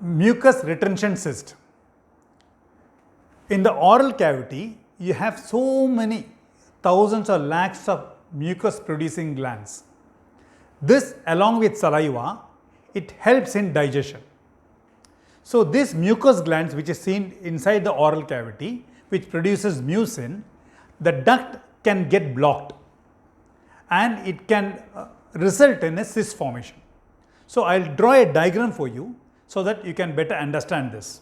Mucus retention cyst. In the oral cavity, you have so many thousands or lakhs of mucus producing glands. This, along with saliva, it helps in digestion. So, these mucus glands which is seen inside the oral cavity, which produces mucin, the duct can get blocked and it can result in a cyst formation. So, I will draw a diagram for you so that you can better understand this.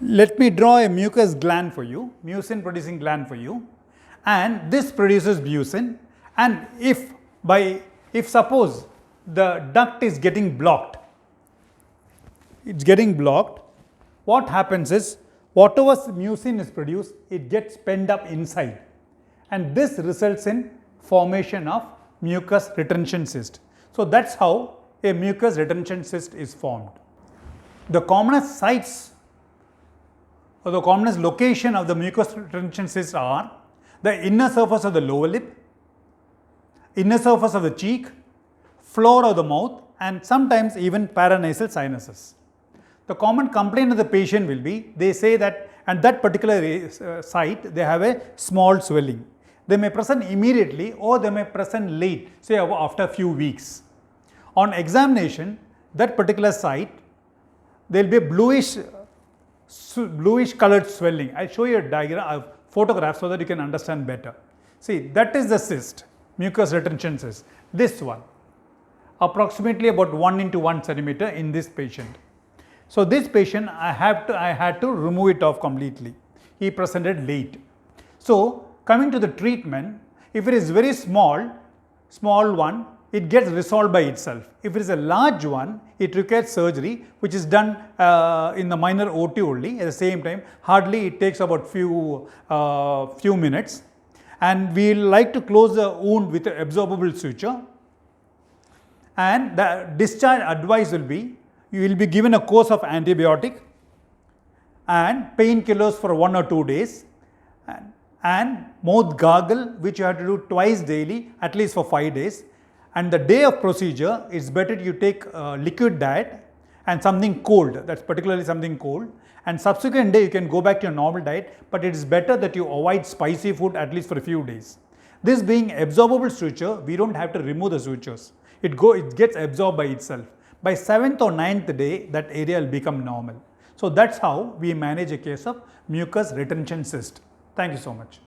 Let me draw a mucus gland for you, mucin producing gland for you, and this produces mucin, and if suppose the duct is getting blocked, what happens is whatever mucin is produced, it gets penned up inside, and this results in formation of mucus retention cyst. So, that is how a mucus retention cyst is formed. The commonest sites or the commonest location of the mucus retention cysts are the inner surface of the lower lip, inner surface of the cheek, floor of the mouth, and sometimes even paranasal sinuses. The common complaint of the patient will be, they say that at that particular site they have a small swelling. They may present immediately or they may present late, say after a few weeks. On examination, that particular site, there will be a bluish colored swelling. I will show you a diagram, a photograph so that you can understand better. See, that is the cyst, mucus retention cyst, this one, approximately about 1 into 1 centimeter in this patient. So, this patient I had to remove it off completely. He presented late. So, coming to the treatment, if it is very small one, it gets resolved by itself. If it is a large one, it requires surgery, which is done in the minor OT only. At the same time, hardly it takes about few minutes, and we like to close the wound with an absorbable suture. And the discharge advice will be, you will be given a course of antibiotic and painkillers for 1 or 2 days, and mouth gargle, which you have to do twice daily, at least for 5 days. And the day of procedure, it is better you take liquid diet and something cold, that is particularly something cold, and subsequent day you can go back to your normal diet, but it is better that you avoid spicy food at least for a few days. This being absorbable suture, we do not have to remove the sutures, it gets absorbed by itself. By 7th or 9th day, that area will become normal. So, that is how we manage a case of mucus retention cyst. Thank you so much.